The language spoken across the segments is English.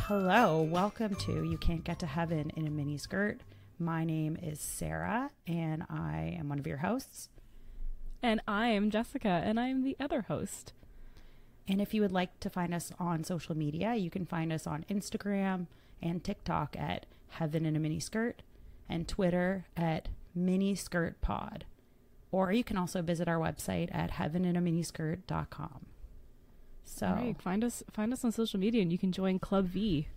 Hello, welcome to You Can't Get to Heaven in a Miniskirt. My name is Sarah, and I am one of your hosts. And I am Jessica, and I am the other host. And if you would like to find us on social media, you can find us on Instagram and TikTok at Heaven in a Miniskirt, and Twitter at MiniskirtPod. Or you can also visit our website at heaveninaminiskirt.com. So right, find us on social media, and you can join Club V.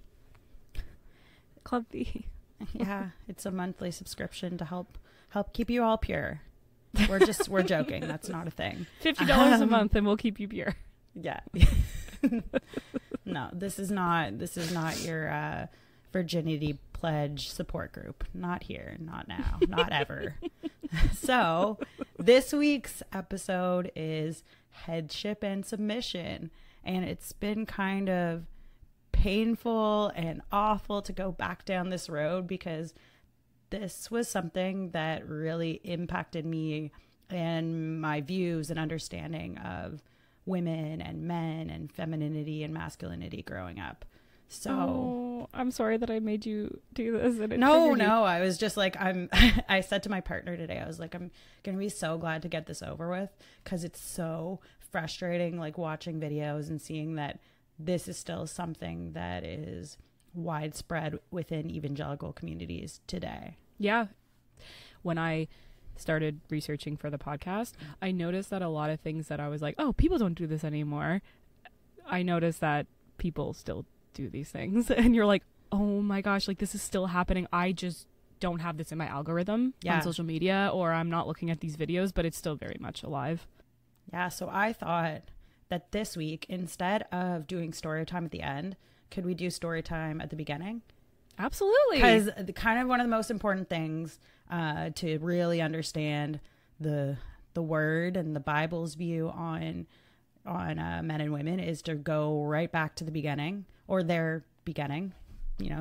Club V. Yeah, it's a monthly subscription to help keep you all pure. We're joking. That's not a thing. $50 a month, and we'll keep you pure. Yeah. No, this is not your virginity pledge support group. Not here, not now, not ever. So this week's episode is Headship and Submission, and it's been kind of painful and awful to go back down this road because this was something that really impacted me and my views and understanding of women and men and femininity and masculinity growing up. So I'm sorry that I made you do this. And no, I was just like, I said to my partner today, I was like, I'm going to be so glad to get this over with because it's so frustrating, like watching videos and seeing that this is still something that is widespread within evangelical communities today. Yeah. When I started researching for the podcast, I noticed that a lot of things that I was like, oh, people don't do this anymore. I noticed that people still do these things. And you're like, oh my gosh, like this is still happening. I just don't have this in my algorithm on social media, or I'm not looking at these videos, but it's still very much alive. Yeah. So I thought that this week, instead of doing story time at the end, could we do story time at the beginning? Absolutely. Because kind of one of the most important things to really understand the word and the Bible's view on men and women is to go right back to the beginning, or their beginning,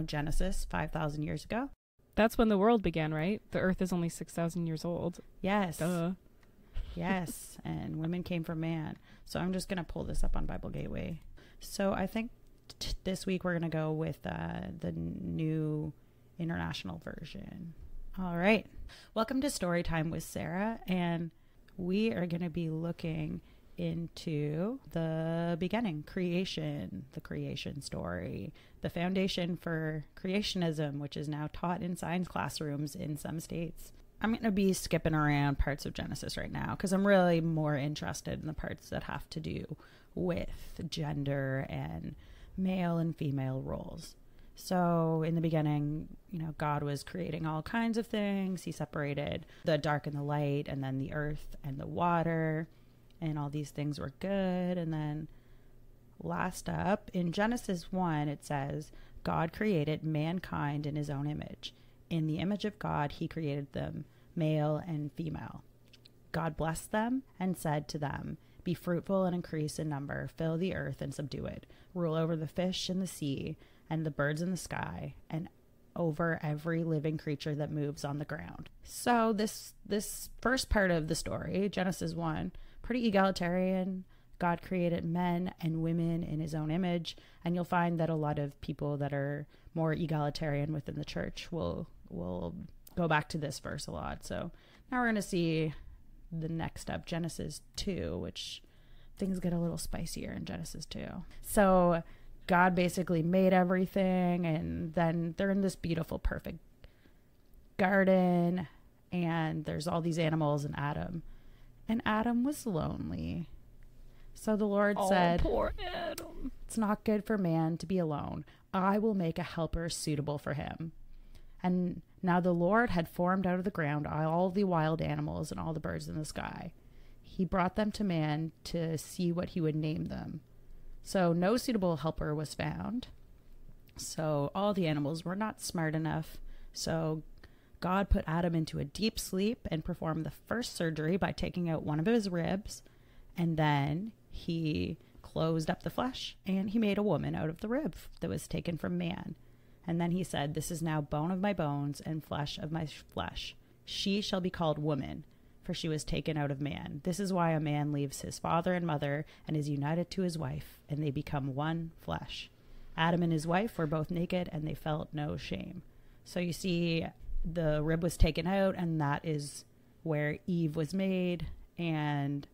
Genesis 5,000 years ago. That's when the world began, right? The earth is only 6,000 years old. Yes. Duh. Yes. And women came from man. So I'm just going to pull this up on Bible Gateway. So I think this week we're going to go with the New International Version. All right. Welcome to Storytime with Sarah. And we are going to be looking into the beginning, creation, the creation story, the foundation for creationism, which is now taught in science classrooms in some states. I'm going to be skipping around parts of Genesis right now because I'm really more interested in the parts that have to do with gender and male and female roles. So in the beginning, God was creating all kinds of things. He separated the dark and the light, and then the earth and the water, and all these things were good. And then last up in Genesis 1, it says, God created mankind in his own image. In the image of God, he created them, male and female. God blessed them and said to them, be fruitful and increase in number, fill the earth and subdue it, rule over the fish in the sea and the birds in the sky, and over every living creature that moves on the ground. So this first part of the story, Genesis 1, pretty egalitarian. God created men and women in his own image. And you'll find that a lot of people that are more egalitarian within the church will go back to this verse a lot. So now we're going to see the next step, Genesis 2, which things get a little spicier in Genesis 2. So God basically made everything, and then they're in this beautiful, perfect garden, and there's all these animals and Adam. And Adam was lonely. So the Lord said, poor Adam. It's not good for man to be alone. I will make a helper suitable for him. And now the Lord had formed out of the ground all the wild animals and all the birds in the sky. He brought them to man to see what he would name them. So no suitable helper was found. So all the animals were not smart enough. So God put Adam into a deep sleep and performed the first surgery by taking out one of his ribs. And then he closed up the flesh and he made a woman out of the rib that was taken from man. And then he said, this is now bone of my bones and flesh of my flesh. She shall be called woman, for she was taken out of man. This is why a man leaves his father and mother and is united to his wife, and they become one flesh. Adam and his wife were both naked and they felt no shame. So you see the rib was taken out, and that is where Eve was made. And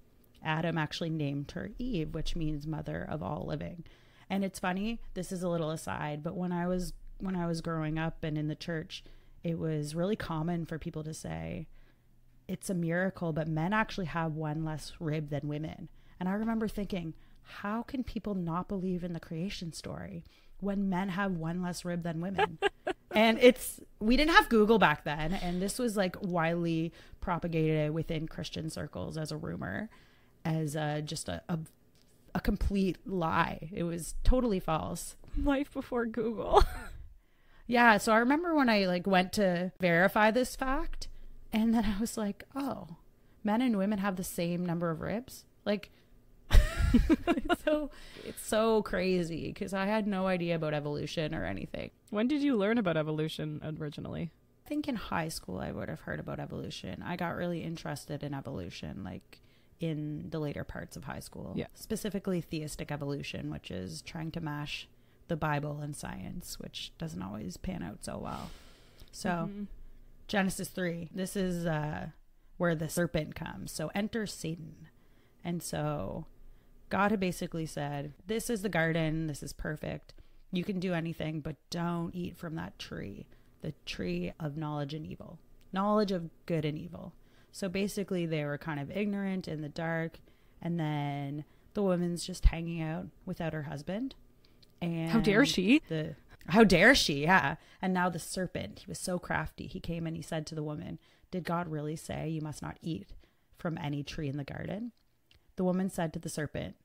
Adam actually named her Eve, which means mother of all living. And it's funny, this is a little aside, but when I was growing up and in the church, it was really common for people to say, it's a miracle, but men actually have one less rib than women. And I remember thinking, how can people not believe in the creation story when men have one less rib than women? And we didn't have Google back then. And this was like widely propagated within Christian circles as a rumor, as just a complete lie. It was totally false. Life before Google. Yeah. So I remember when I like went to verify this fact, and then I was like, oh, men and women have the same number of ribs. Like, it's so crazy, because I had no idea about evolution or anything. When did you learn about evolution originally? I think in high school I would have heard about evolution. I got really interested in evolution like in the later parts of high school. Yeah. Specifically theistic evolution, which is trying to mash the Bible and science, which doesn't always pan out so well. So Genesis 3, this is where the serpent comes. So enter Satan. And so God had basically said, this is the garden. This is perfect. You can do anything, but don't eat from that tree, the tree of knowledge and evil, knowledge of good and evil. So basically they were kind of ignorant in the dark. And then the woman's just hanging out without her husband. And how dare she? How dare she? Yeah. And now the serpent, he was so crafty. He came and he said to the woman, did God really say you must not eat from any tree in the garden? The woman said to the serpent,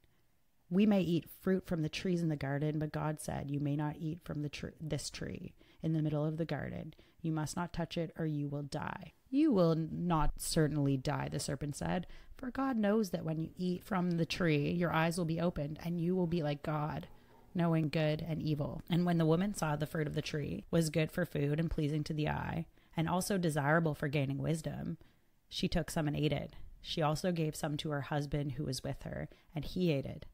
we may eat fruit from the trees in the garden, but God said you may not eat from this tree in the middle of the garden. You must not touch it or you will die. You will not certainly die, the serpent said, for God knows that when you eat from the tree, your eyes will be opened and you will be like God, knowing good and evil. And when the woman saw the fruit of the tree was good for food and pleasing to the eye, and also desirable for gaining wisdom, she took some and ate it. She also gave some to her husband who was with her, and he ate it.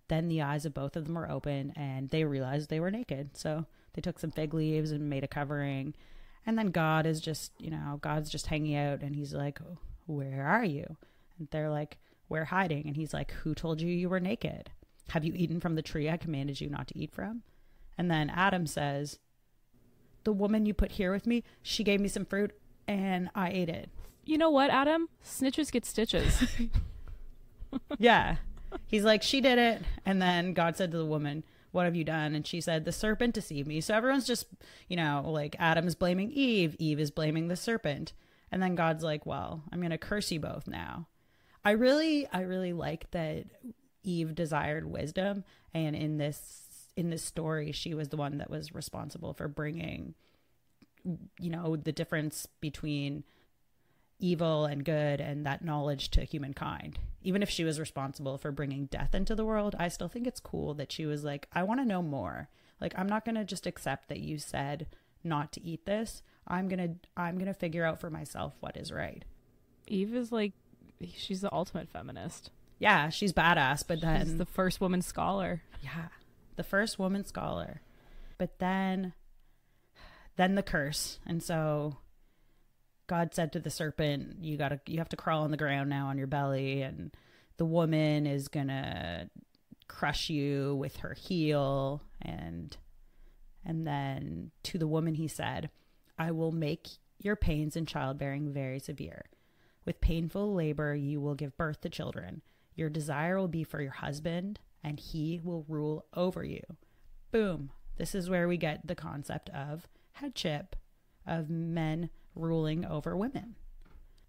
Then the eyes of both of them were open, and they realized they were naked. So they took some fig leaves and made a covering. And then God is just, God's just hanging out, and he's like, where are you? And they're like, we're hiding. And he's like, who told you you were naked? Have you eaten from the tree I commanded you not to eat from? And then Adam says, the woman you put here with me, she gave me some fruit and I ate it. You know what, Adam? Snitches get stitches. Yeah. He's like, she did it. And then God said to the woman, what have you done? And she said, the serpent deceived me. So everyone's just, like Adam's blaming Eve. Eve is blaming the serpent. And then God's like, well, I'm going to curse you both now. I really like that Eve desired wisdom. And in this story, she was the one that was responsible for bringing, the difference between evil and good and that knowledge to humankind. Even if she was responsible for bringing death into the world, I still think it's cool that she was like, I want to know more. Like, I'm not going to just accept that you said not to eat this. I'm going to figure out for myself what is right. Eve is like, she's the ultimate feminist. Yeah, she's badass, but then she's the first woman scholar. Yeah, the first woman scholar. But then the curse. And so God said to the serpent, you have to crawl on the ground now on your belly, and the woman is gonna crush you with her heel. And then to the woman he said, I will make your pains in childbearing very severe. With painful labor you will give birth to children. Your desire will be for your husband, and he will rule over you. Boom. This is where we get the concept of headship, of men ruling over women.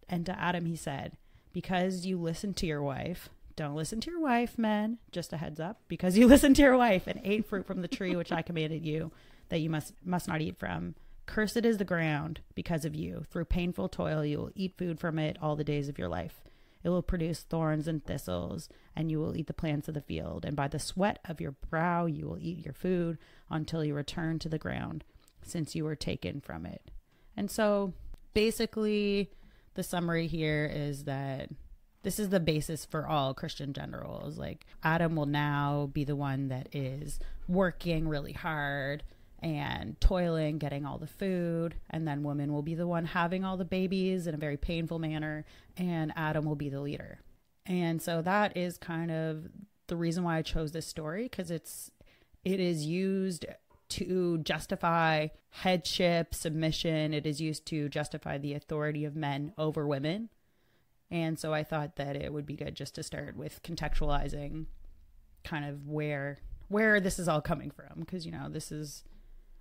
And to Adam he said, because you listened to your wife, don't listen to your wife, men, just a heads up, because you listened to your wife and ate fruit from the tree which I commanded you that you must not eat from. Cursed is the ground because of you. Through painful toil you will eat food from it all the days of your life. It will produce thorns and thistles, and you will eat the plants of the field. And by the sweat of your brow you will eat your food until you return to the ground, since you were taken from it. And so basically the summary here is that this is the basis for all Christian gender roles. Like Adam will now be the one that is working really hard and toiling, getting all the food, and then woman will be the one having all the babies in a very painful manner, and Adam will be the leader. And so that is kind of the reason why I chose this story, because it is used to justify headship, submission. It is used to justify the authority of men over women. And so I thought that it would be good just to start with contextualizing kind of where this is all coming from. Because, you know,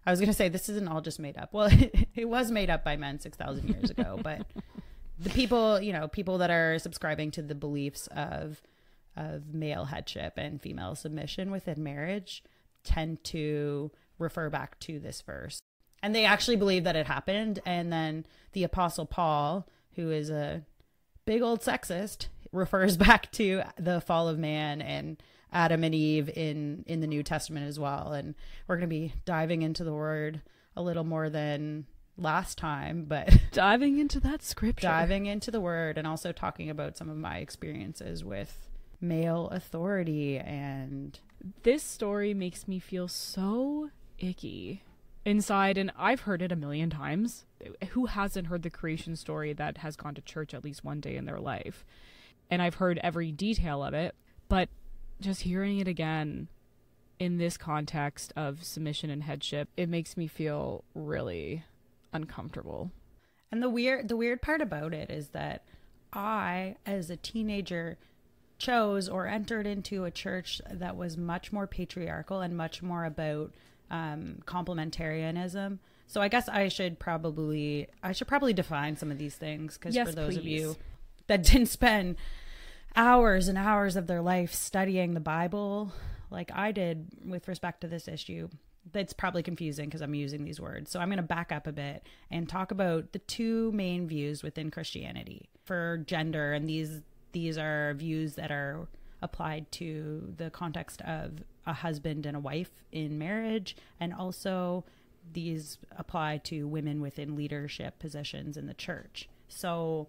I was going to say this isn't all just made up. Well, it was made up by men 6,000 years ago. But the people that are subscribing to the beliefs of male headship and female submission within marriage tend to refer back to this verse. And they actually believe that it happened. And then the Apostle Paul, who is a big old sexist, refers back to the fall of man and Adam and Eve in the New Testament as well. And we're going to be diving into the word a little more than last time, but diving into that scripture, diving into the word, and also talking about some of my experiences with male authority. And this story makes me feel so icky inside, and I've heard it a million times. Who hasn't heard the creation story that has gone to church at least one day in their life? And I've heard every detail of it, but just hearing it again in this context of submission and headship, it makes me feel really uncomfortable. And the weird part about it is that I, as a teenager, chose or entered into a church that was much more patriarchal and much more about complementarianism. So I guess I should probably define some of these things, because for those of you that didn't spend hours and hours of their life studying the Bible like I did with respect to this issue, that's probably confusing because I'm using these words. So I'm going to back up a bit and talk about the two main views within Christianity for gender. And these are views that are applied to the context of a husband and a wife in marriage, and also these apply to women within leadership positions in the church. So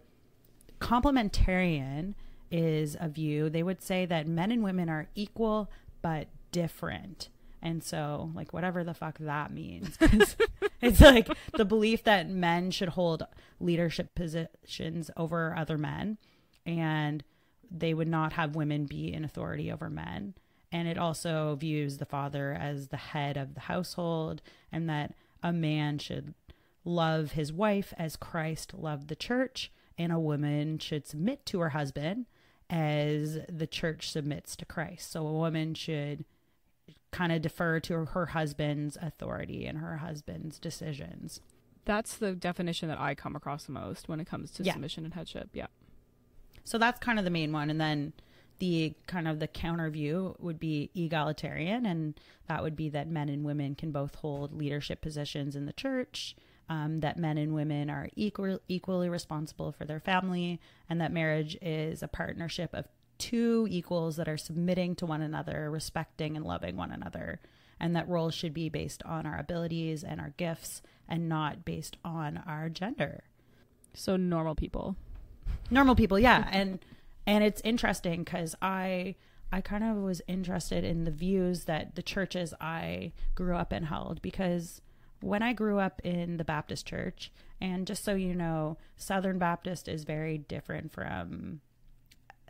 complementarian is a view. They would say that men and women are equal but different. And so, like, whatever the fuck that means, 'cause it's like the belief that men should hold leadership positions over other men, and they would not have women be in authority over men. And it also views the father as the head of the household, and that a man should love his wife as Christ loved the church, and a woman should submit to her husband as the church submits to Christ. So a woman should kind of defer to her husband's authority and her husband's decisions. That's the definition that I come across the most when it comes to submission and headship. Yeah. So that's kind of the main one. And then the kind of the counter view would be egalitarian. And that would be that men and women can both hold leadership positions in the church, that men and women are equally responsible for their family, and that marriage is a partnership of two equals that are submitting to one another, respecting and loving one another, and that roles should be based on our abilities and our gifts and not based on our gender. So normal people, yeah. And it's interesting because I kind of was interested in the views that the churches I grew up in held, because when I grew up in the Baptist church, and just so you know, Southern Baptist is very different from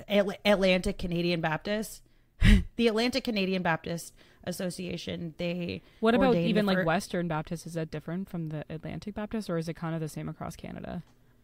Atlantic Canadian Baptist. The Atlantic Canadian Baptist Association, what about even like Western Baptist? Is that different from the Atlantic Baptist, or is it kind of the same across Canada?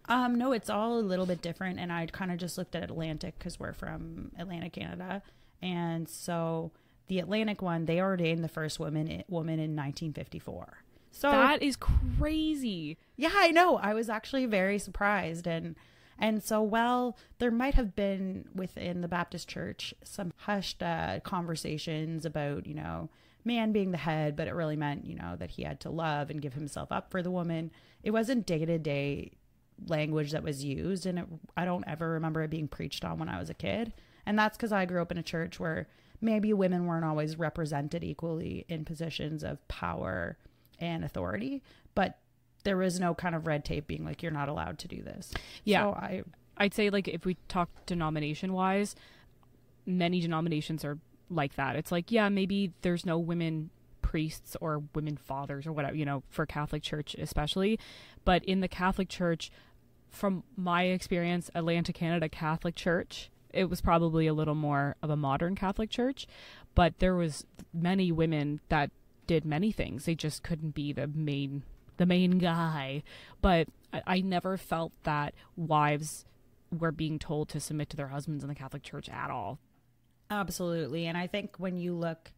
No, it's all a little bit different, and I kind of just looked at Atlantic because we're from Atlantic, Canada. And so the Atlantic one, they ordained the first woman in 1954. So that is crazy. Yeah, I know. I was actually very surprised. And so, well, there might have been within the Baptist church some hushed conversations about, you know, man being the head, but it really meant, you know, that he had to love and give himself up for the woman. It wasn't day-to-day language that was used, and I don't ever remember it being preached on when I was a kid. And that's because I grew up in a church where maybe women weren't always represented equally in positions of power and authority, but there was no kind of red tape being like, you're not allowed to do this. Yeah. So I'd say, like, if we talk denomination wise, many denominations are like that. It's like, yeah, maybe there's no women priests or women fathers or whatever, you know, for Catholic Church especially. But in the Catholic Church, from my experience, Atlantic Canada Catholic Church, it was probably a little more of a modern Catholic Church, but there was many women that did many things. They just couldn't be the main guy. But I never felt that wives were being told to submit to their husbands in the Catholic Church at all. Absolutely. And I think when you look,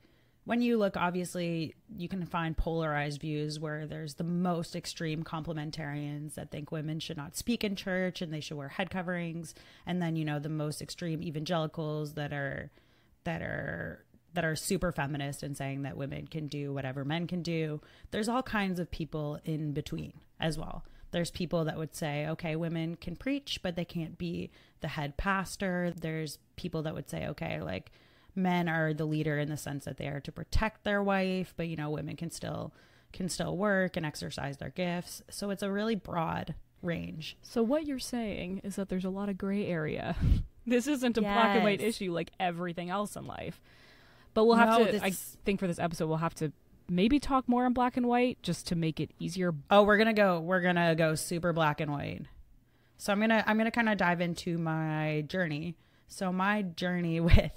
obviously you can find polarized views where there's the most extreme complementarians that think women should not speak in church and they should wear head coverings. And then, you know, the most extreme evangelicals that are super feminist and saying that women can do whatever men can do. There's all kinds of people in between as well. There's people that would say, okay, women can preach, but they can't be the head pastor. There's people that would say, okay, like, men are the leader in the sense that they are to protect their wife, but, you know, women can still work and exercise their gifts. So it's a really broad range. So what you're saying is that there's a lot of gray area. This isn't a black and white issue like everything else in life. But we'll have I think for this episode, we'll have to maybe talk more in black and white just to make it easier. Oh, we're going to go super black and white. So I'm going to kind of dive into my journey. So my journey with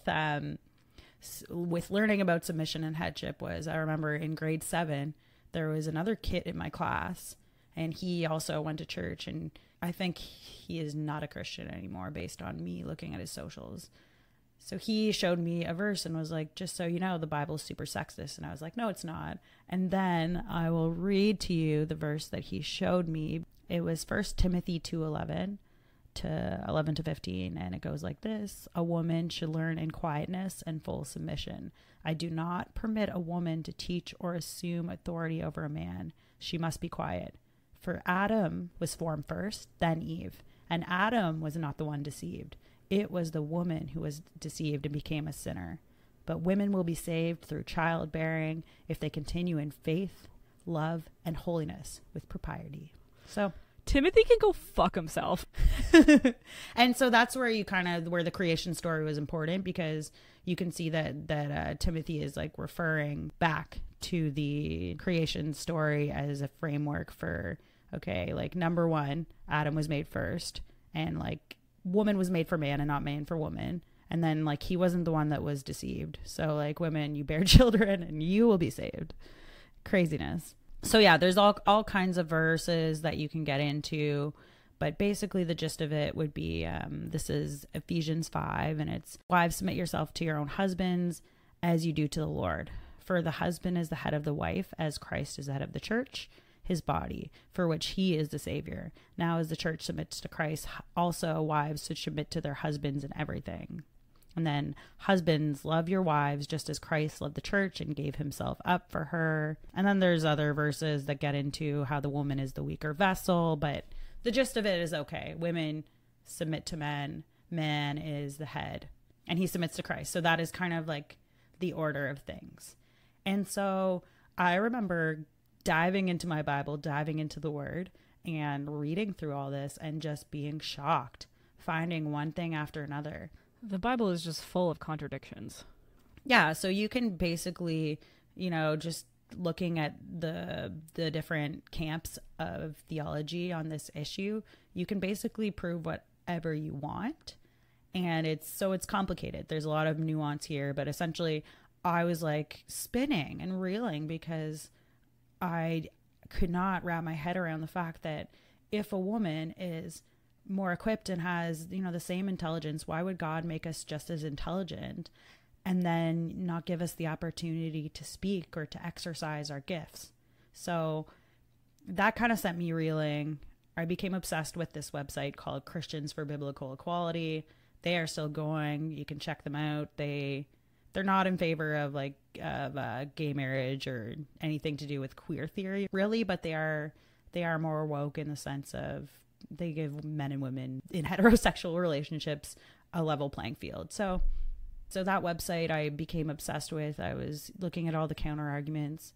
learning about submission and headship was, I remember in grade 7, there was another kid in my class, and he also went to church, and I think he is not a Christian anymore based on me looking at his socials. So he showed me a verse and was like, just so you know, the Bible's super sexist. And I was like, no, it's not. And then I will read to you the verse that he showed me. It was 1 Timothy 2:11 to 11 to 15. And it goes like this: a woman should learn in quietness and full submission. I do not permit a woman to teach or assume authority over a man. She must be quiet. For Adam was formed first, then Eve. And Adam was not the one deceived. It was the woman who was deceived and became a sinner. But women will be saved through childbearing if they continue in faith, love, and holiness with propriety. So Timothy can go fuck himself. And so that's where where the creation story was important, because you can see that Timothy is like referring back to the creation story as a framework for, okay, like, number one, Adam was made first, and like, woman was made for man and not man for woman. And then, like, he wasn't the one that was deceived. So, like, women, you bear children and you will be saved. Craziness. So yeah, there's all kinds of verses that you can get into, but basically the gist of it would be, this is Ephesians 5, and it's, wives, submit yourself to your own husbands as you do to the Lord. For the husband is the head of the wife, as Christ is the head of the church, his body, for which he is the Savior. Now as the church submits to Christ, also wives should submit to their husbands in everything. And then, husbands, love your wives just as Christ loved the church and gave himself up for her. And then there's other verses that get into how the woman is the weaker vessel, but the gist of it is, okay, women submit to men, man is the head, and he submits to Christ. So that is kind of like the order of things. And so I remember diving into my Bible, diving into the Word, and reading through all this and just being shocked, finding one thing after another. The Bible is just full of contradictions. Yeah, so you can basically, you know, just looking at the different camps of theology on this issue, you can basically prove whatever you want. And it's complicated. There's a lot of nuance here, but essentially I was like spinning and reeling because I could not wrap my head around the fact that if a woman is more equipped and has, you know, the same intelligence, why would God make us just as intelligent and then not give us the opportunity to speak or to exercise our gifts? So that kind of sent me reeling. I became obsessed with this website called Christians for Biblical Equality. They are still going. You can check them out. They're not in favor of gay marriage or anything to do with queer theory, really, but they are more woke in the sense of they give men and women in heterosexual relationships a level playing field. So that website I became obsessed with. I was looking at all the counter arguments,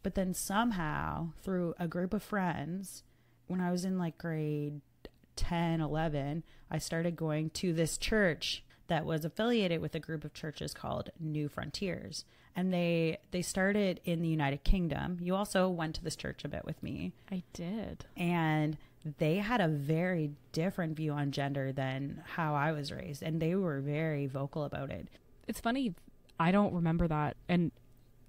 but then somehow through a group of friends, when I was in like grade 10, 11, I started going to this church that was affiliated with a group of churches called New Frontiers. And they started in the United Kingdom. You also went to this church a bit with me. I did. And they had a very different view on gender than how I was raised. And they were very vocal about it. It's funny. I don't remember that. And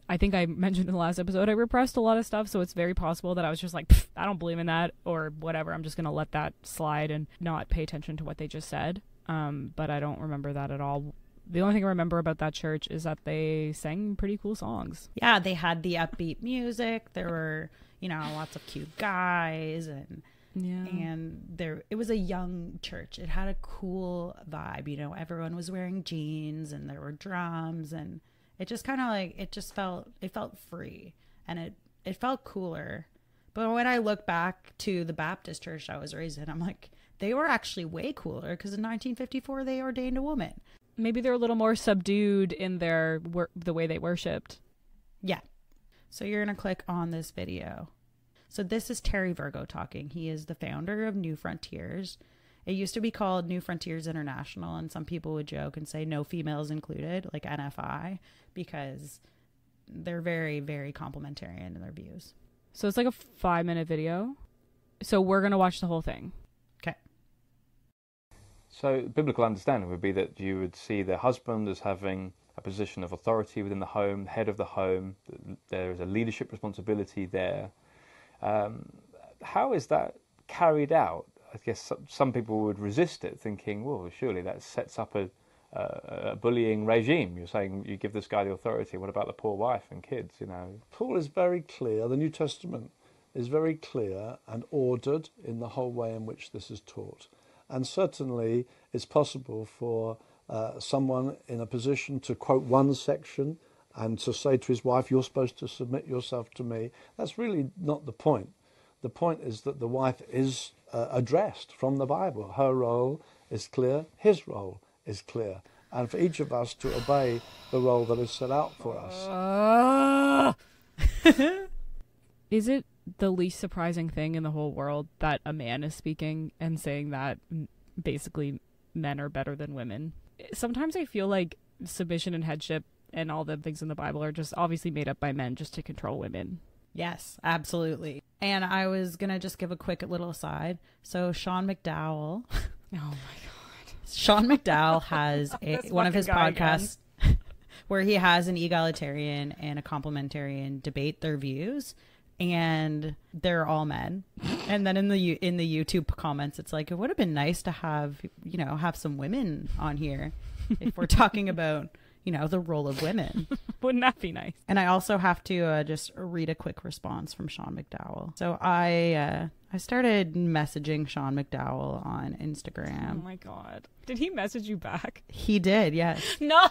I think I mentioned in the last episode, I repressed a lot of stuff. So it's very possible that I was just like, I don't believe in that or whatever. I'm just going to let that slide and not pay attention to what they just said. But I don't remember that at all. The only thing I remember about that church is that they sang pretty cool songs. Yeah, they had the upbeat music. There were, lots of cute guys and it was a young church. It had a cool vibe. Everyone was wearing jeans and there were drums and it just kind of it felt free and it felt cooler. But when I look back to the Baptist church I was raised in, I'm like, they were actually way cooler because in 1954 they ordained a woman. Maybe they're a little more subdued in the way they worshipped. Yeah. So you're going to click on this video. So this is Terry Virgo talking. He is the founder of New Frontiers. It used to be called New Frontiers International, and some people would joke and say no females included, like NFI, because they're very, very complementarian in their views. So it's like a 5-minute video. So we're going to watch the whole thing. Okay. So biblical understanding would be that you would see the husband as having a position of authority within the home, head of the home. There is a leadership responsibility there. How is that carried out? I guess some people would resist it, thinking, well, surely that sets up a bullying regime. You're saying you give this guy the authority. What about the poor wife and kids, Paul is very clear. The New Testament is very clear and ordered in the whole way in which this is taught. And certainly it's possible for someone in a position to quote one section and to say to his wife, you're supposed to submit yourself to me. That's really not the point. The point is that the wife is addressed from the Bible. Her role is clear, his role is clear. And for each of us to obey the role that is set out for us. Is it the least surprising thing in the whole world that a man is speaking and saying that basically men are better than women? Sometimes I feel like submission and headship and all the things in the Bible are just obviously made up by men just to control women. Yes, absolutely. And I was going to just give a quick little aside. So Sean McDowell. Oh my God. Sean McDowell has one of his podcasts where he has an egalitarian and a complementarian debate their views. And they're all men. And then in the YouTube comments, it's like, it would have been nice to have some women on here if we're talking about, the role of women. Wouldn't that be nice? And I also have to just read a quick response from Sean McDowell. So I started messaging Sean McDowell on Instagram. Oh my God. Did he message you back? He did, yes. No.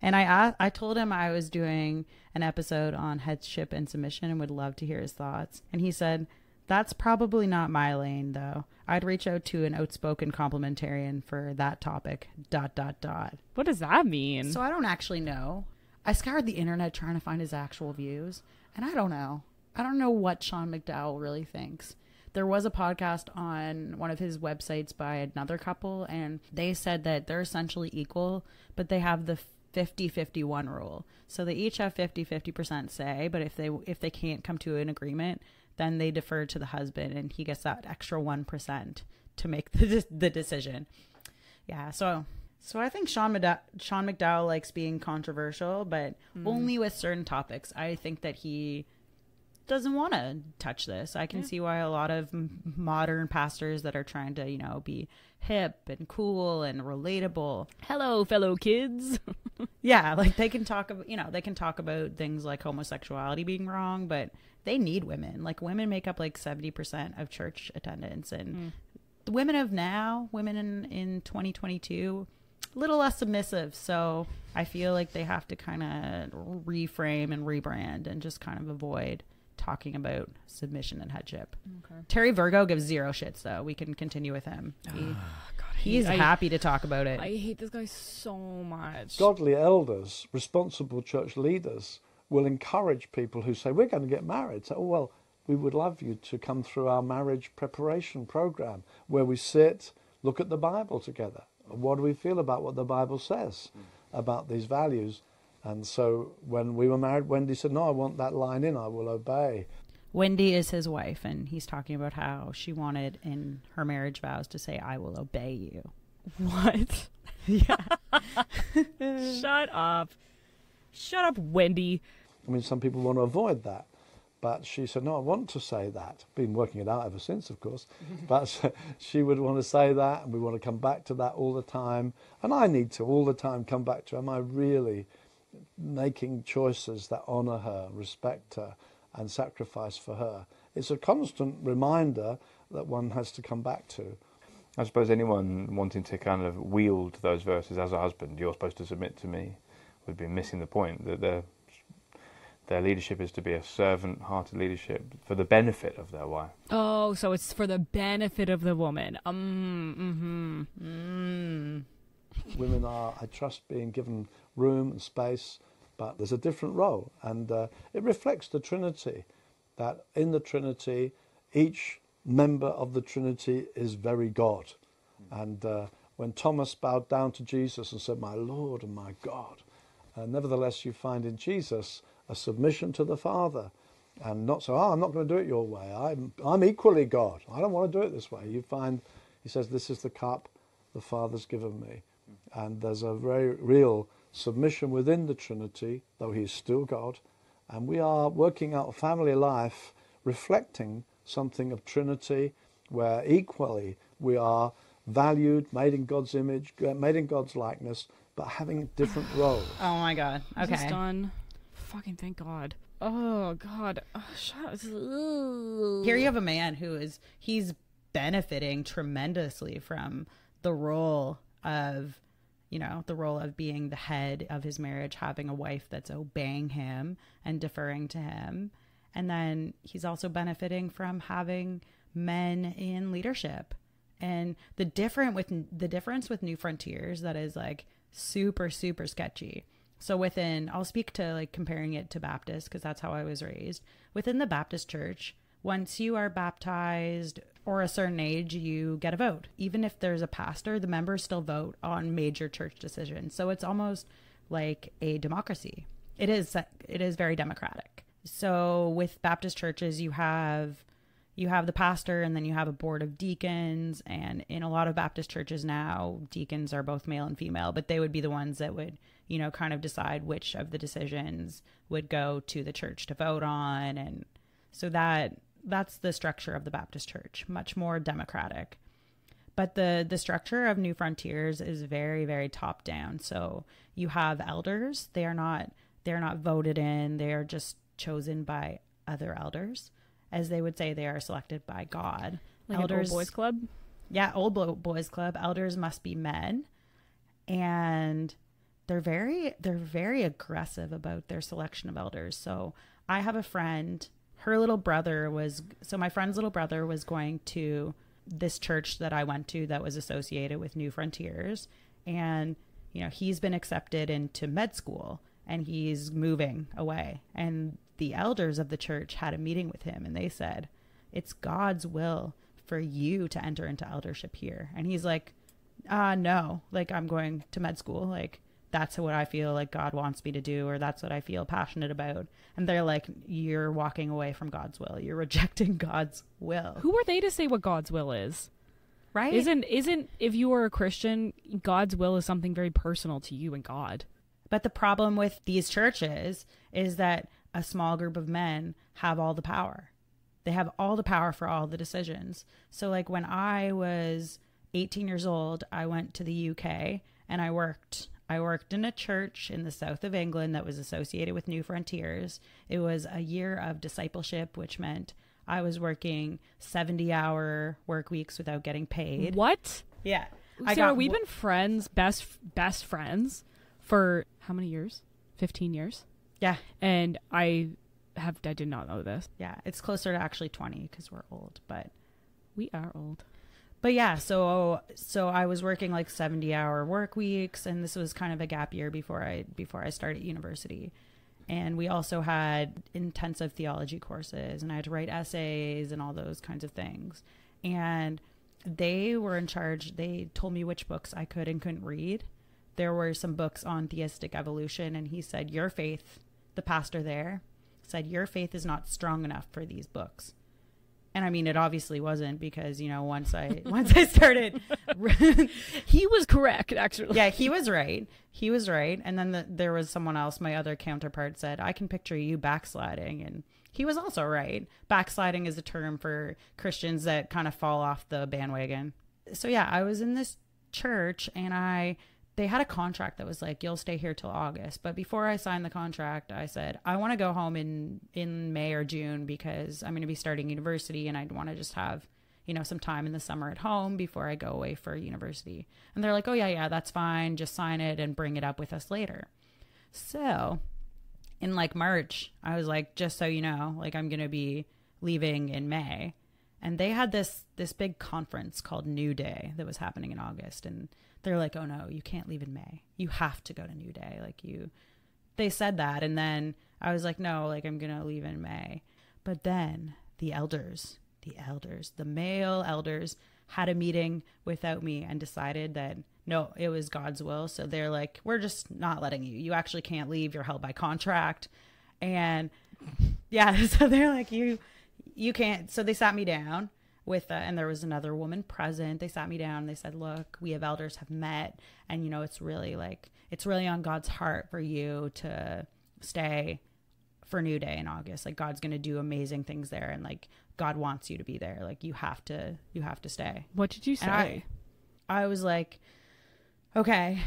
And I told him I was doing an episode on Headship and Submission and would love to hear his thoughts. And he said, that's probably not my lane, though. I'd reach out to an outspoken complementarian for that topic, ... What does that mean? So I don't actually know. I scoured the internet trying to find his actual views, and I don't know. I don't know what Sean McDowell really thinks. There was a podcast on one of his websites by another couple, and they said that they're essentially equal, but they have the 50-51 rule. So they each have 50% say, but if they can't come to an agreement, then they defer to the husband and he gets that extra 1% to make the decision. Yeah, so I think Sean McDowell likes being controversial, but only with certain topics. I think that he doesn't want to touch this. I can see why a lot of modern pastors that are trying to, be hip and cool and relatable. Hello, fellow kids. Yeah, like they can talk about things like homosexuality being wrong, but they need women. Like women make up like 70% of church attendance, and the women of now, women in 2022, a little less submissive. So I feel like they have to kind of reframe and rebrand and just kind of avoid talking about submission and headship. Okay. Terry Virgo gives zero shits, though. We can continue with him. He's happy to talk about it. I hate this guy so much. Godly elders, responsible church leaders, will encourage people who say, we're going to get married. So, oh, well, we would love you to come through our marriage preparation program where we sit, look at the Bible together. What do we feel about what the Bible says about these values? And so when we were married, Wendy said, no, I want that line in, I will obey. Wendy is his wife, and he's talking about how she wanted in her marriage vows to say, I will obey you. What? Yeah. Shut up. Shut up, Wendy. I mean, some people want to avoid that. But she said, no, I want to say that. Been working it out ever since, of course. But she would want to say that, and we want to come back to that all the time. And I need to all the time come back to, am I really making choices that honour her, respect her, and sacrifice for her? It's a constant reminder that one has to come back to. I suppose anyone wanting to kind of wield those verses as a husband, you're supposed to submit to me, would be missing the point that their leadership is to be a servant-hearted leadership for the benefit of their wife. Oh, so it's for the benefit of the woman. Women are, I trust, being given room and space, but there's a different role. And it reflects the Trinity, that in the Trinity, each member of the Trinity is very God. And when Thomas bowed down to Jesus and said, my Lord and my God, nevertheless you find in Jesus a submission to the Father, and not so, I'm not going to do it your way. I'm equally God. I don't want to do it this way. You find, he says, this is the cup the Father's given me. And there's a very real submission within the Trinity, though he is still God. And we are working out family life reflecting something of Trinity, where equally we are valued, made in God's image, made in God's likeness, but having different roles. Oh my God. Okay. Is this done? Fucking thank God. Oh God. Oh, shut. Here you have a man he's benefiting tremendously from the role of, the role of being the head of his marriage, having a wife that's obeying him and deferring to him. And then he's also benefiting from having men in leadership. And the difference with New Frontiers that is like super, super sketchy. So I'll speak to like comparing it to Baptist, because that's how I was raised. Within the Baptist church, once you are baptized or a certain age, you get a vote. Even if there's a pastor, the members still vote on major church decisions. So it's almost like a democracy. It is very democratic. So with Baptist churches, you have the pastor, and then you have a board of deacons. And in a lot of Baptist churches now, deacons are both male and female, but they would be the ones that would, kind of decide which of the decisions would go to the church to vote on. And so that's the structure of the Baptist church, much more democratic. But the structure of New Frontiers is very, very top down. So you have elders. They're not voted in. They are just chosen by other elders. As they would say, they are selected by God. Like elders, an old boys club? Yeah, old boys club. Elders must be men. And they're very aggressive about their selection of elders. So I have a friend, my friend's little brother was going to this church that I went to that was associated with New Frontiers. And, he's been accepted into med school, and he's moving away. And the elders of the church had a meeting with him, and they said, it's God's will for you to enter into eldership here. And he's like, no, like, I'm going to med school. Like, that's what I feel like God wants me to do, or that's what I feel passionate about. And they're like, you're walking away from God's will. You're rejecting God's will. Who are they to say what God's will is? Right? Isn't if you are a Christian, God's will is something very personal to you and God. But the problem with these churches is that a small group of men have all the power. They have all the power for all the decisions. So like when I was 18 years old, I went to the UK and I worked in a church in the south of England that was associated with New Frontiers. It was a year of discipleship, which meant I was working 70-hour work weeks without getting paid. What? Yeah. Sarah, we've been friends, best friends for how many years? 15 years? Yeah. And I did not know this. Yeah. It's closer to actually 20 because we're old, but we are old. But yeah, so I was working like 70-hour work weeks, and this was kind of a gap year before I started university. And we also had intensive theology courses, and I had to write essays and all those kinds of things. And they were in charge. They told me which books I could and couldn't read. There were some books on theistic evolution, and he said, your faith, the pastor there said, your faith is not strong enough for these books. And I mean, it obviously wasn't, because, you know, once I started, he was correct, actually. yeah, he was right. He was right. And then there was someone else, my other counterpart, said, I can picture you backsliding. And he was also right. Backsliding is a term for Christians that kind of fall off the bandwagon. So yeah, I was in this church, and they had a contract that was like, you'll stay here till August. But before I signed the contract, I said, I want to go home in May or June, because I'm going to be starting university, and I'd want to just have, you know, some time in the summer at home before I go away for university. And they're like, oh yeah, that's fine. Just sign it and bring it up with us later. So in like March, I was like, just so you know, like, I'm going to be leaving in May. And they had this big conference called New Day that was happening in August. And they're like, oh no, you can't leave in May. You have to go to New Day. They said that. And then I was like, no, like, I'm going to leave in May. But then the male elders had a meeting without me and decided that no, it was God's will. So they're like, we're just not letting you. You actually can't leave. You're held by contract. And yeah, so they're like, you can't. So they sat me down with, and there was another woman present. They sat me down and they said, look, we have elders have met, and, you know, it's really on God's heart for you to stay for New Day in August. Like, God's going to do amazing things there. And like, God wants you to be there. Like, you have to stay. What did you say? I was like, okay.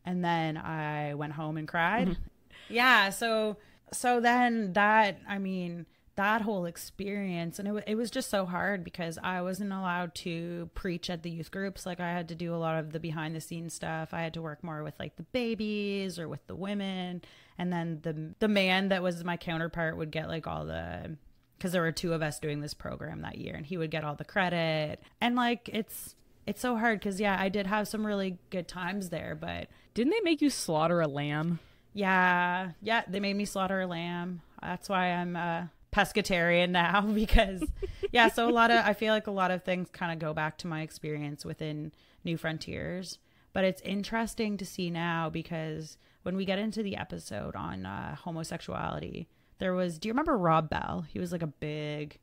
And then I went home and cried. Mm-hmm. Yeah. So then that whole experience, and it was just so hard, because I wasn't allowed to preach at the youth groups. Like, I had to do a lot of the behind the scenes stuff. I had to work more with like the babies or with the women. And then the man that was my counterpart would get like all the, because there were two of us doing this program that year, and he would get all the credit. And like, it's so hard, because yeah, I did have some really good times there, but didn't they make you slaughter a lamb? Yeah, they made me slaughter a lamb. That's why I'm pescatarian now, because yeah, so I feel like a lot of things kind of go back to my experience within New Frontiers. But it's interesting to see now, because when we get into the episode on homosexuality, do you remember Rob Bell? He was a big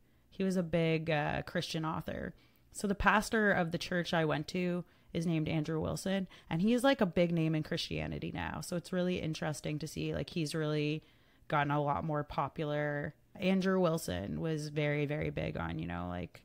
Christian author. So the pastor of the church I went to is named Andrew Wilson, and he's like a big name in Christianity now. So it's really interesting to see, like, he's really gotten a lot more popular. Andrew Wilson was very, very big on, you know, like,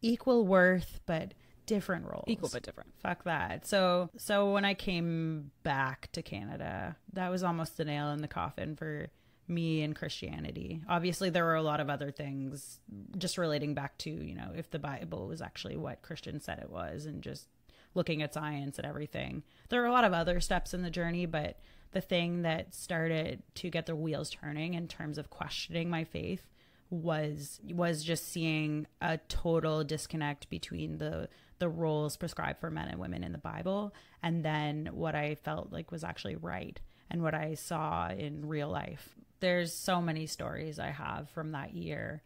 equal worth, but different roles. Equal but different. Fuck that. So when I came back to Canada, that was almost the nail in the coffin for me and Christianity. Obviously, there were a lot of other things just relating back to, you know, if the Bible was actually what Christians said it was, and just looking at science and everything. There were a lot of other steps in the journey, but the thing that started to get the wheels turning in terms of questioning my faith was just seeing a total disconnect between the roles prescribed for men and women in the Bible, and then what I felt like was actually right, and what I saw in real life. There's so many stories I have from that year,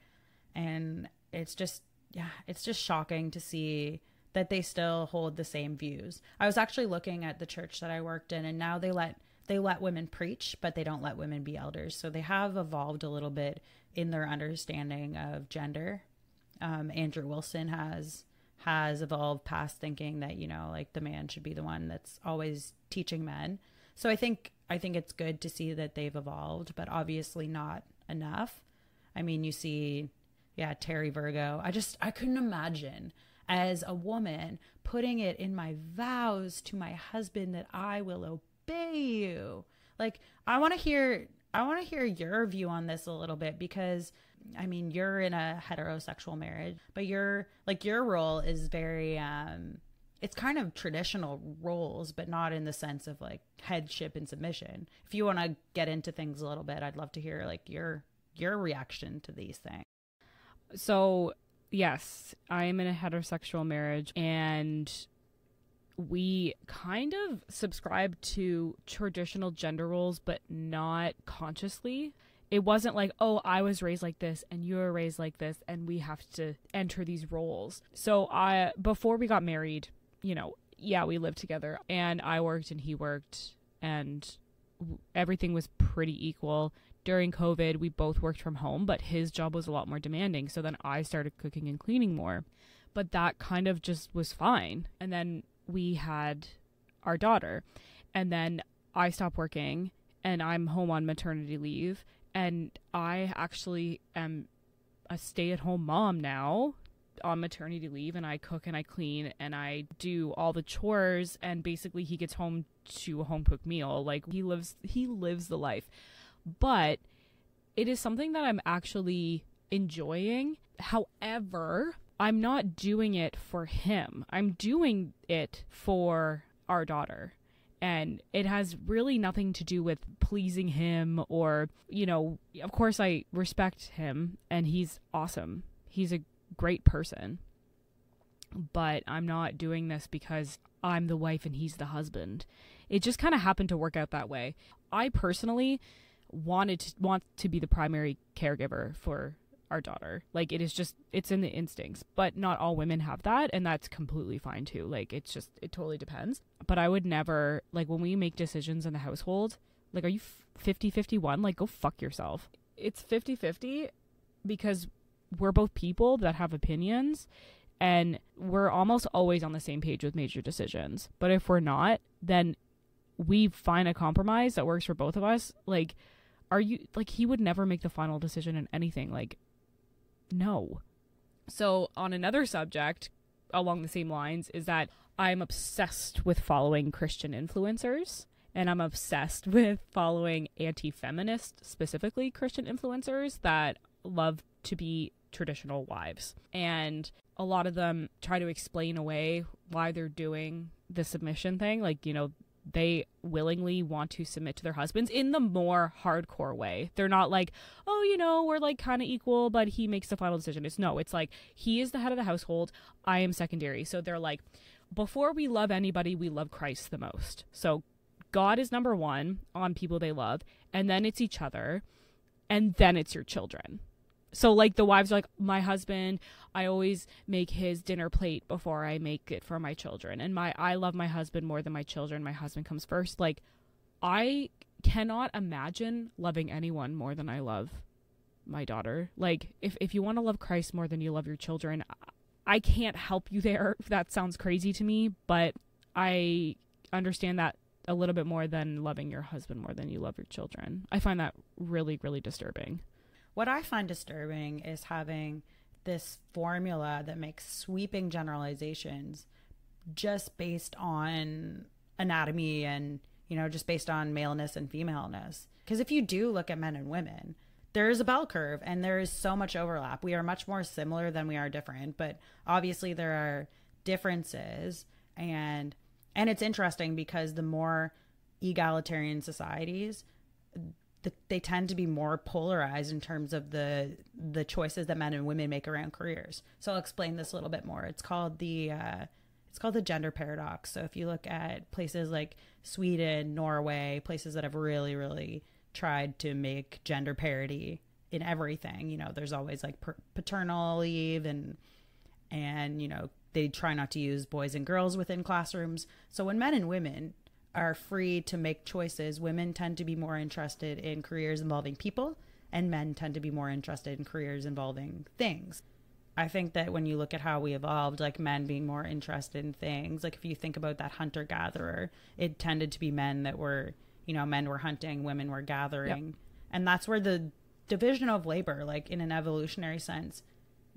and it's just shocking to see that they still hold the same views. I was actually looking at the church that I worked in, and now they let women preach, but they don't let women be elders. So they have evolved a little bit in their understanding of gender. Andrew Wilson has evolved past thinking that, you know, like, the man should be the one that's always teaching men. So I think it's good to see that they've evolved, but obviously not enough. I mean, you see, yeah, Terry Virgo. I couldn't imagine as a woman putting it in my vows to my husband that I will obey you. Like, I want to hear your view on this a little bit, because I mean, you're in a heterosexual marriage, but your role is very it's kind of traditional roles, but not in the sense of like headship and submission. If you want to get into things a little bit, I'd love to hear like your reaction to these things. So yes, I am in a heterosexual marriage, and we kind of subscribe to traditional gender roles, but not consciously. It wasn't like, oh, I was raised like this and you were raised like this and we have to enter these roles. So before we got married, you know, yeah, we lived together and I worked and he worked and everything was pretty equal. During COVID, we both worked from home, but his job was a lot more demanding. So then I started cooking and cleaning more. But that kind of just was fine. And then we had our daughter. And then I stopped working and I'm home on maternity leave. And I actually am a stay-at-home mom now on maternity leave, and I cook and I clean and I do all the chores, and basically he gets home to a home-cooked meal. Like, he lives the life. But it is something that I'm actually enjoying. However, I'm not doing it for him. I'm doing it for our daughter. And it has really nothing to do with pleasing him or, you know, of course I respect him and he's awesome. He's a great person. But I'm not doing this because I'm the wife and he's the husband. It just kind of happened to work out that way. I personally want to be the primary caregiver for our daughter. Like, it's in the instincts, but not all women have that, and that's completely fine too. Like, it totally depends. But I would never, like, when we make decisions in the household, like, are you 50-51? Like, go fuck yourself. It's 50-50 because we're both people that have opinions, and we're almost always on the same page with major decisions. But if we're not, then we find a compromise that works for both of us. Like, he would never make the final decision in anything. Like, no. So on another subject along the same lines is that I'm obsessed with following Christian influencers, and I'm obsessed with following anti-feminist, specifically Christian influencers that love to be traditional wives. And a lot of them try to explain away why they're doing the submission thing. Like, you know, they willingly want to submit to their husbands in the more hardcore way. They're not like, oh, you know, we're like kind of equal, but he makes the final decision. It's like, he is the head of the household. I am secondary. So they're like, before we love anybody, we love Christ the most. So God is number one on people they love, and then it's each other, and then it's your children. So, like, the wives are like, my husband, I always make his dinner plate before I make it for my children. And I love my husband more than my children. My husband comes first. Like, I cannot imagine loving anyone more than I love my daughter. Like, if you want to love Christ more than you love your children, I can't help you there. That sounds crazy to me, but I understand that a little bit more than loving your husband more than you love your children. I find that really, really disturbing. What I find disturbing is having this formula that makes sweeping generalizations just based on anatomy and, you know, just based on maleness and femaleness. Because if you do look at men and women, there is a bell curve and there is so much overlap. We are much more similar than we are different, but obviously there are differences. And it's interesting because the more egalitarian societies, they tend to be more polarized in terms of the choices that men and women make around careers. So I'll explain this a little bit more. It's called the gender paradox. So if you look at places like Sweden, Norway, places that have really, really tried to make gender parity in everything, you know, there's always like paternal leave and you know, they try not to use boys and girls within classrooms. So when men and women are free to make choices, women tend to be more interested in careers involving people, and men tend to be more interested in careers involving things. I think that when you look at how we evolved, like men being more interested in things, like if you think about that hunter-gatherer, it tended to be men that were, you know, men were hunting, women were gathering. Yep. And that's where the division of labor, like in an evolutionary sense,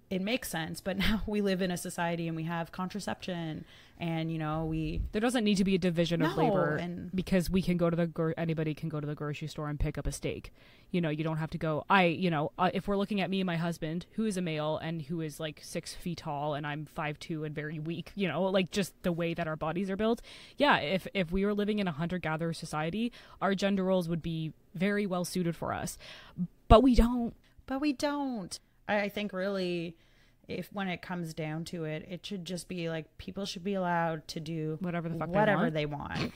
it makes sense. But now we live in a society and we have contraception and, you know, there doesn't need to be a division of labor because we can go to anybody can go to the grocery store and pick up a steak. You know, you don't have to go, if we're looking at me and my husband, who is a male and who is like 6 feet tall and I'm 5'2" and very weak, you know, like just the way that our bodies are built. Yeah. If we were living in a hunter-gatherer society, our gender roles would be very well suited for us, but we don't. I think really if when it comes down to it, it should just be like people should be allowed to do Whatever the fuck they want.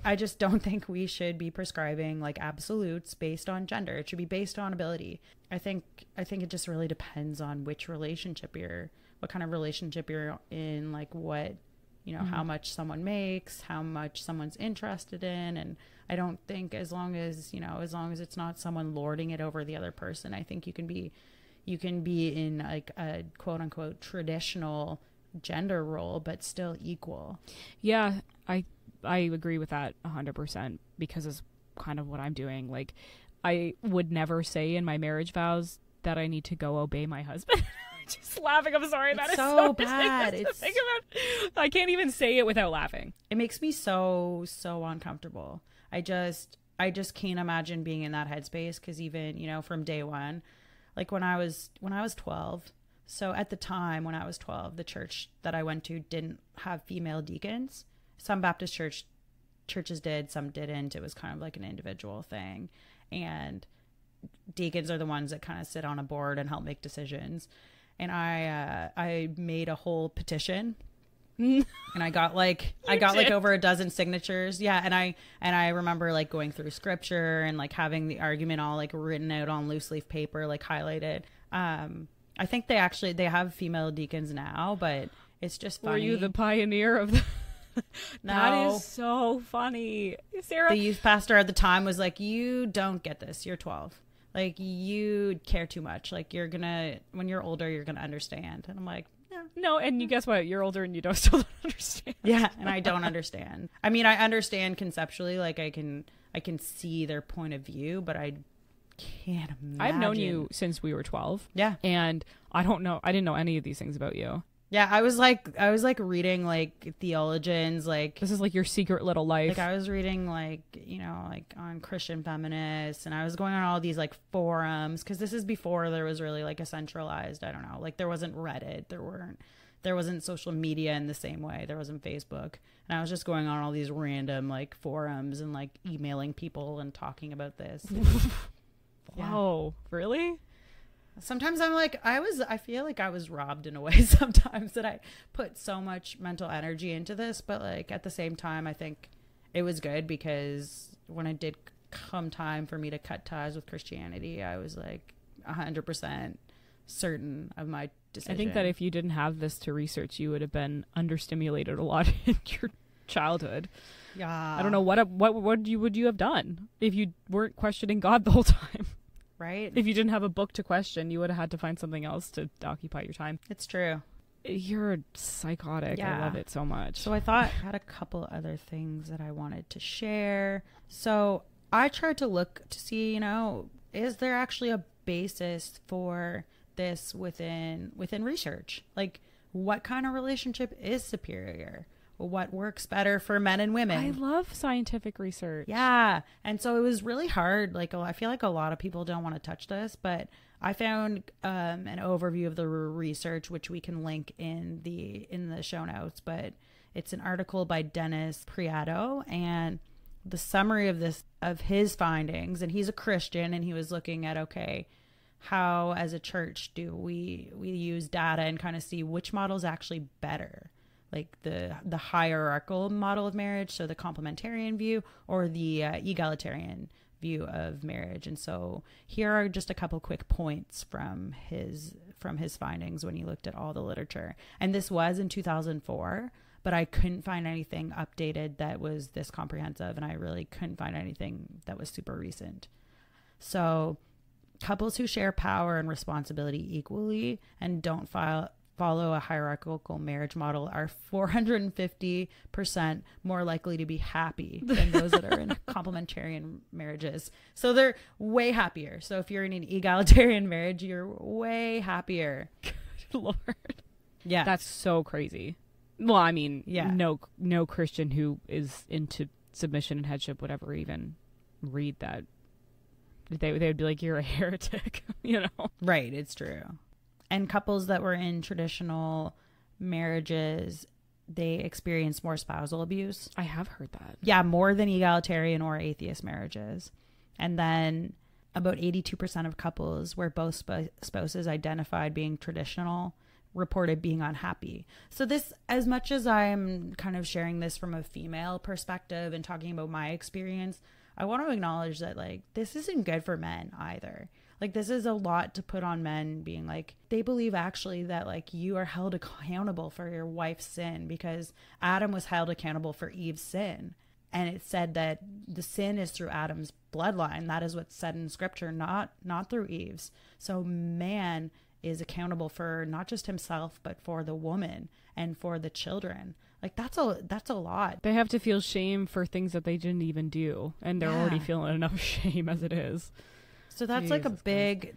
I just don't think we should be prescribing like absolutes based on gender. It should be based on ability. I think it just really depends on what kind of relationship you're in, like what, how much someone makes, how much someone's interested in. And I don't think as long as it's not someone lording it over the other person, I think you can be in like a quote unquote traditional gender role, but still equal. Yeah, I agree with that 100% because it's kind of what I'm doing. Like, I would never say in my marriage vows that I need to go obey my husband. Just laughing. I'm sorry. That is so bad. It's think about. I can't even say it without laughing. It makes me so uncomfortable. I just can't imagine being in that headspace, because even, from day one, like when I was 12. So at the time when I was 12, the church that I went to didn't have female deacons. Some Baptist churches did, some didn't. It was kind of like an individual thing. And deacons are the ones that kind of sit on a board and help make decisions. And I made a whole petition, and I got like over a dozen signatures. Yeah. And I remember like going through scripture and like having the argument all like written out on loose leaf paper, like highlighted. I think they have female deacons now, but it's just funny. Were you the pioneer of the... No. That is so funny. Sarah. The youth pastor at the time was like, you don't get this. You're 12. Like, you care too much. Like, when you're older, you're going to understand. And I'm like, yeah. No, and you guess what? You're older and you still don't understand. Yeah, and I don't understand. I mean, I understand conceptually. Like, I can see their point of view, but I can't imagine. I've known you since we were 12. Yeah. And I didn't know any of these things about you. Yeah, I was like reading like theologians, like this is like your secret little life. Like I was reading like on Christian feminists, and I was going on all these like forums, because this is before there was really like a centralized, I don't know, like there wasn't Reddit, there wasn't social media in the same way, there wasn't Facebook, and I was just going on all these random like forums and like emailing people and talking about this. Whoa, really? Sometimes I'm like, I feel like I was robbed in a way sometimes, that I put so much mental energy into this, but like at the same time, I think it was good, because when it did come time for me to cut ties with Christianity, I was like 100% certain of my decision. I think that if you didn't have this to research, you would have been understimulated a lot in your childhood. Yeah. I don't know what would you have done if you weren't questioning God the whole time. Right. If you didn't have a book to question, you would have had to find something else to occupy your time. It's true. You're psychotic. Yeah. I love it so much. So I thought I had a couple other things that I wanted to share. So I tried to look to see, is there actually a basis for this within research? Like, what kind of relationship is superior? What works better for men and women? I love scientific research. Yeah. And so it was really hard. Like, I feel like a lot of people don't want to touch this, but I found an overview of the research, which we can link in the show notes, but it's an article by Dennis Prieto, and the summary of his findings, and he's a Christian, and he was looking at, okay, how as a church do we use data and kind of see which model is actually better? Like the hierarchical model of marriage, so the complementarian view, or the egalitarian view of marriage. And so here are just a couple quick points from his findings when he looked at all the literature. And this was in 2004, but I couldn't find anything updated that was this comprehensive, and I really couldn't find anything that was super recent. So couples who share power and responsibility equally and don't follow a hierarchical marriage model are 450% more likely to be happy than those that are in complementarian marriages. So they're way happier. So if you're in an egalitarian marriage, you're way happier. Good Lord. Yeah. That's so crazy. Well, I mean, yeah. No Christian who is into submission and headship would ever even read that. They would be like, you're a heretic, Right, it's true. And couples that were in traditional marriages, they experience more spousal abuse. I have heard that. Yeah, more than egalitarian or atheist marriages. And then about 82% of couples where both spouses identified being traditional reported being unhappy. So this, as much as I'm kind of sharing this from a female perspective and talking about my experience, I want to acknowledge that like this isn't good for men either. Like this is a lot to put on men, being like, they believe actually that like you are held accountable for your wife's sin, because Adam was held accountable for Eve's sin. And it said that the sin is through Adam's bloodline. That is what's said in scripture, not through Eve's. So man is accountable for not just himself, but for the woman and for the children. Like that's a lot. They have to feel shame for things that they didn't even do, and they're already feeling enough shame as it is. So that's like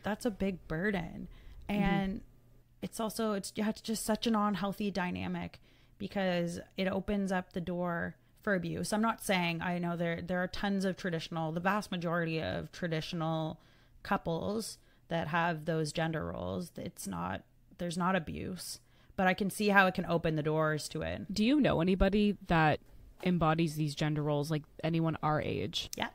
that's a big burden. And it's just such an unhealthy dynamic, because it opens up the door for abuse. I'm not saying, I know there are tons of the vast majority of traditional couples that have those gender roles. There's not abuse, but I can see how it can open the doors to it. Do you know anybody that embodies these gender roles, like anyone our age? Yeah.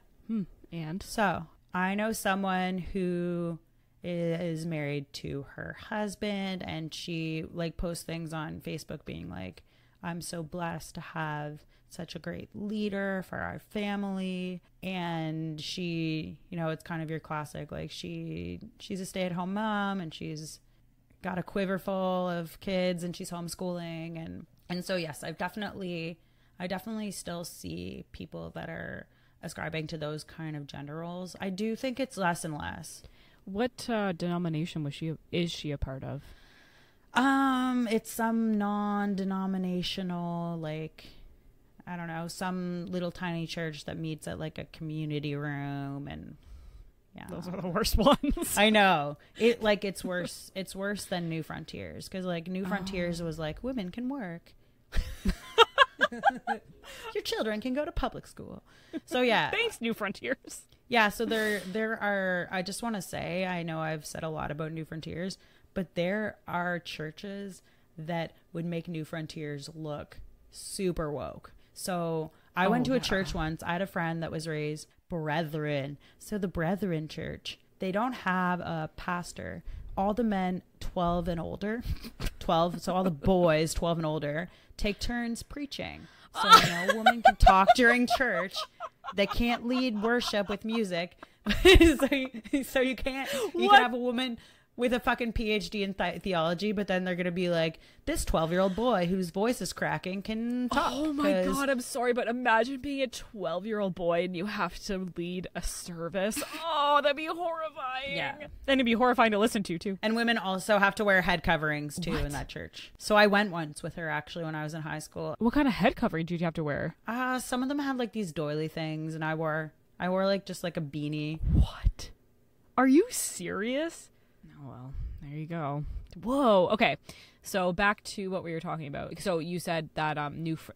And so I know someone who is married to her husband, and she like posts things on Facebook being like, I'm so blessed to have such a great leader for our family. And she, it's kind of your classic, like she's a stay-at-home mom, and she's got a quiver full of kids, and she's homeschooling. And so, yes, I definitely still see people that are ascribing to those kind of gender roles. I do think it's less and less. What denomination is she a part of? It's some non-denominational, like, I don't know, some little tiny church that meets at like a community room, and yeah, those are the worst ones. I know it's worse. It's worse than New Frontiers, because like New Frontiers was like, women can work. Your children can go to public school. So yeah. Thanks, New Frontiers. Yeah, so there are, I just want to say, I know I've said a lot about New Frontiers, but there are churches that would make New Frontiers look super woke. So I went to a church once. I had a friend that was raised Brethren. So the Brethren church, they don't have a pastor. All the men 12 and older, 12, so all the boys 12 and older take turns preaching. So a woman can talk during church. They can't lead worship with music. so you can have a woman with a fucking PhD in theology, but then they're going to be like, this 12-year-old boy whose voice is cracking can talk. Oh my God, I'm sorry, but imagine being a 12-year-old boy and you have to lead a service. Oh, that'd be horrifying. Yeah. And it'd be horrifying to listen to, too. And women also have to wear head coverings, too, in that church. So I went once with her, actually, when I was in high school. What kind of head covering did you have to wear? Some of them had, like, these doily things, and I wore, like, just, like, a beanie. What? Are you serious? Oh, well, there you go. Whoa. Okay. So back to what we were talking about. So you said that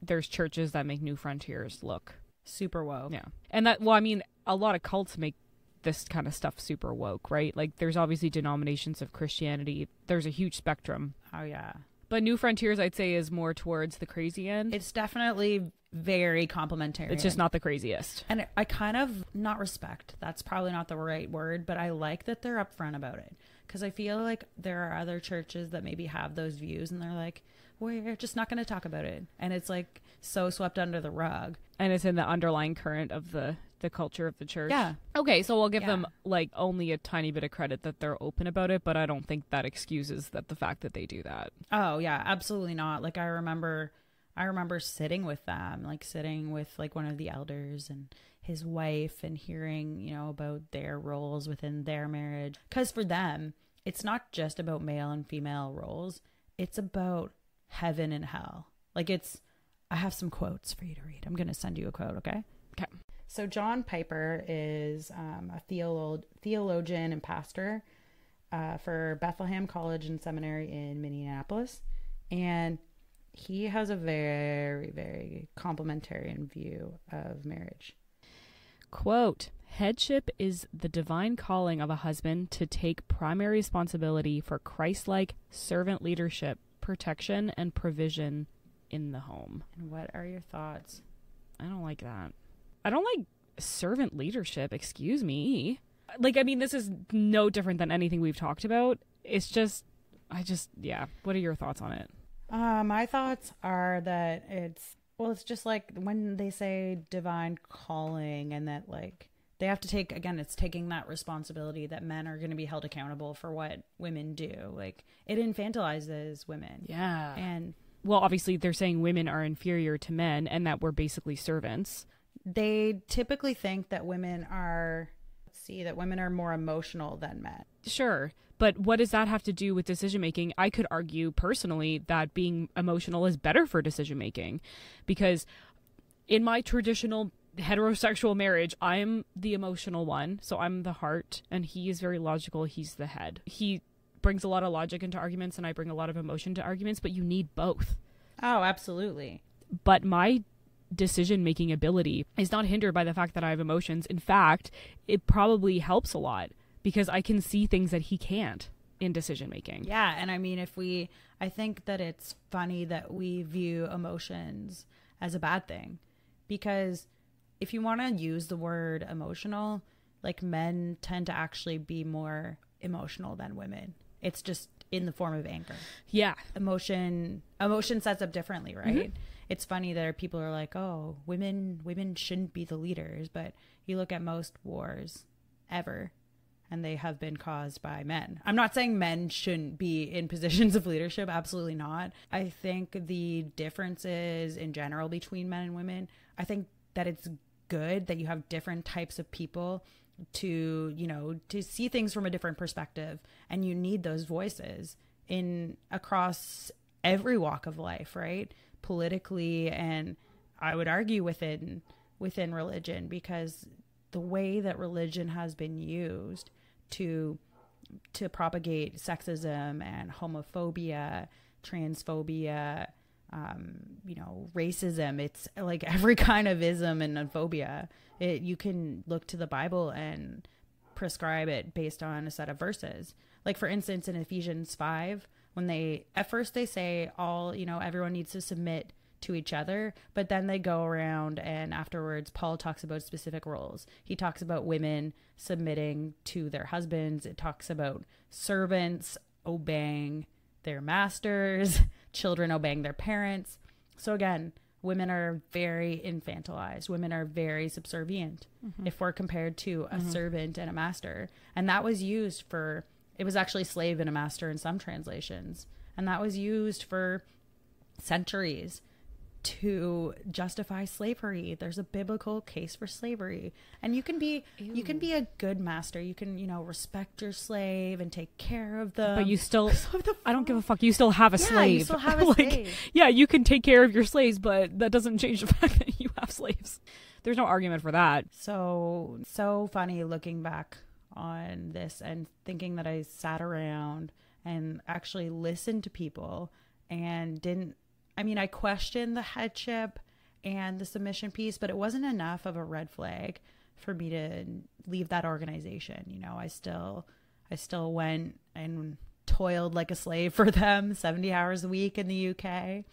there's churches that make New Frontiers look super woke. Yeah. And that, well, I mean, a lot of cults make this kind of stuff super woke, right? Like there's obviously denominations of Christianity. There's a huge spectrum. Oh, yeah. But New Frontiers, I'd say, is more towards the crazy end. It's definitely very complementarian. It's just not the craziest. And I kind of, not respect, that's probably not the right word, but I like that they're upfront about it. Because I feel like there are other churches that maybe have those views and they're like, we're just not going to talk about it. And it's like so swept under the rug. And it's in the underlying current of the culture of the church. Yeah. Okay, so we'll give them like only a tiny bit of credit that they're open about it, but I don't think that excuses the fact that they do that. Oh, yeah, absolutely not. Like I remember sitting with them, like sitting with like one of the elders and his wife and hearing, about their roles within their marriage. Because for them, it's not just about male and female roles. It's about heaven and hell. Like I have some quotes for you to read. I'm going to send you a quote, okay? Okay. So John Piper is a theologian and pastor for Bethlehem College and Seminary in Minneapolis. And he has a very, very complementarian view of marriage. Quote, headship is the divine calling of a husband to take primary responsibility for Christ-like servant leadership, protection, and provision in the home. And what are your thoughts? I don't like that. I don't like servant leadership, excuse me. Like, I mean, this is no different than anything we've talked about. It's just What are your thoughts on it? My thoughts are that it's just like when they say divine calling, and that like they have to take, again, it's taking that responsibility that men are going to be held accountable for what women do. Like, it infantilizes women. Yeah. And well, obviously they're saying women are inferior to men and that we're basically servants. They typically think that women are more emotional than men. Sure. But what does that have to do with decision making? I could argue personally that being emotional is better for decision making, because in my traditional heterosexual marriage, I'm the emotional one. So I'm the heart and he is very logical. He's the head. He brings a lot of logic into arguments and I bring a lot of emotion to arguments, but you need both. Oh, absolutely. But my decision-making ability is not hindered by the fact that I have emotions. In fact, it probably helps a lot because I can see things that he can't in decision-making. Yeah, and I mean, I think that it's funny that we view emotions as a bad thing, because if you want to use the word emotional, like, men tend to actually be more emotional than women. It's just in the form of anger. Yeah. Emotion sets up differently, right? Mm-hmm. It's funny that people are like, oh, women shouldn't be the leaders, but you look at most wars ever, and they have been caused by men. I'm not saying men shouldn't be in positions of leadership. Absolutely not. I think the differences in general between men and women, I think that it's good that you have different types of people to see things from a different perspective, and you need those voices across every walk of life, right? Politically, and I would argue within religion, because the way that religion has been used to propagate sexism and homophobia, transphobia, racism, it's like every kind of ism and phobia. You can look to the Bible and prescribe it based on a set of verses. Like, for instance, in Ephesians 5, when at first they say everyone needs to submit to each other, but then they go around and afterwards Paul talks about specific roles. He talks about women submitting to their husbands. It talks about servants obeying their masters, children obeying their parents. So again, women are very infantilized. Women are very subservient, mm-hmm. if we're compared to a mm-hmm. servant and a master. And that was used it was actually slave and a master in some translations. And that was used for centuries to justify slavery. There's a biblical case for slavery. And you can be a good master. You can, respect your slave and take care of them. But you still, I don't give a fuck. You still have a slave. You still have a slave. Yeah, you can take care of your slaves, but that doesn't change the fact that you have slaves. There's no argument for that. So funny looking back on this and thinking that I sat around and actually listened to people and I questioned the headship and the submission piece, but it wasn't enough of a red flag for me to leave that organization. I still went and toiled like a slave for them 70 hours a week in the UK.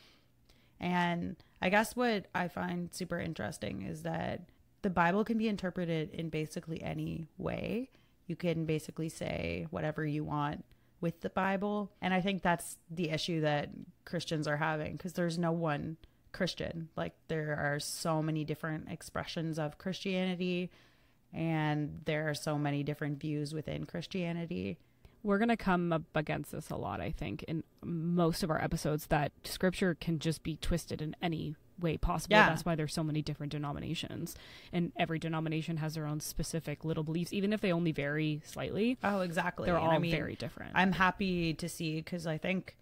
And I guess what I find super interesting is that the Bible can be interpreted in basically any way. You can basically say whatever you want with the Bible. And I think that's the issue that Christians are having, because there's no one Christian. Like, there are so many different expressions of Christianity, and there are so many different views within Christianity. We're going to come up against this a lot, I think, in most of our episodes, that scripture can just be twisted in any way possible. Yeah. That's why there's so many different denominations, and every denomination has their own specific little beliefs, even if they only vary slightly. Oh, exactly. They're all very different. I'm happy to see, because I think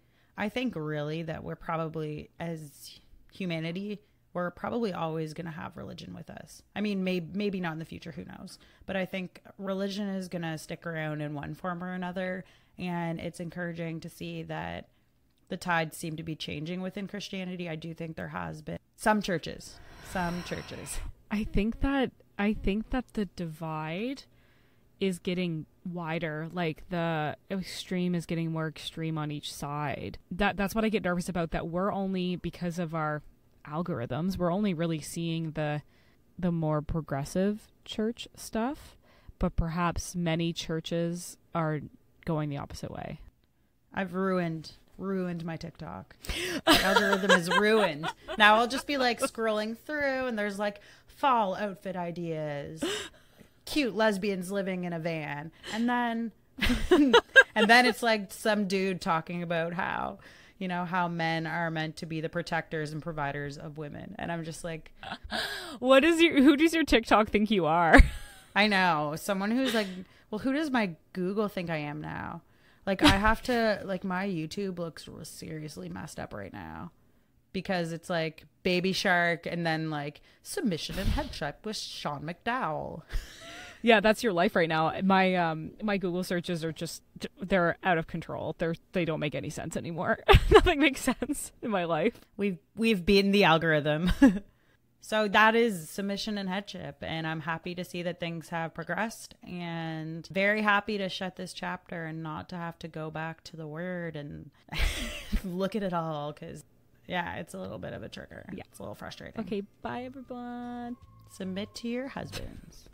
really that we're probably, as humanity, we're probably always going to have religion with us. I mean, maybe not in the future, who knows? But I think religion is going to stick around in one form or another, and it's encouraging to see that the tides seem to be changing within Christianity. I do think there has been some churches. I think that the divide is getting wider. Like, the extreme is getting more extreme on each side. That's what I get nervous about, that we're only, because of our algorithms, we're only really seeing the more progressive church stuff, but perhaps many churches are going the opposite way. I've ruined my TikTok. The algorithm is ruined. Now I'll just be like scrolling through and there's like fall outfit ideas, cute lesbians living in a van, and then it's like some dude talking about how, you know, how men are meant to be the protectors and providers of women. And I'm just like, who does your TikTok think you are? I know. Someone who's like, well, who does my Google think I am now? Like, I have to, like, my YouTube looks seriously messed up right now because it's like Baby Shark and then like Submission and Headship with Sean McDowell. Yeah, that's your life right now. My Google searches are just, they're out of control. They don't make any sense anymore. Nothing makes sense in my life. We've beaten the algorithm. So that is Submission and Headship, and I'm happy to see that things have progressed, and very happy to shut this chapter and not to have to go back to the word and look at it all, because, yeah, it's a little bit of a trigger. Yeah. It's a little frustrating. Okay, bye, everyone. Submit to your husbands.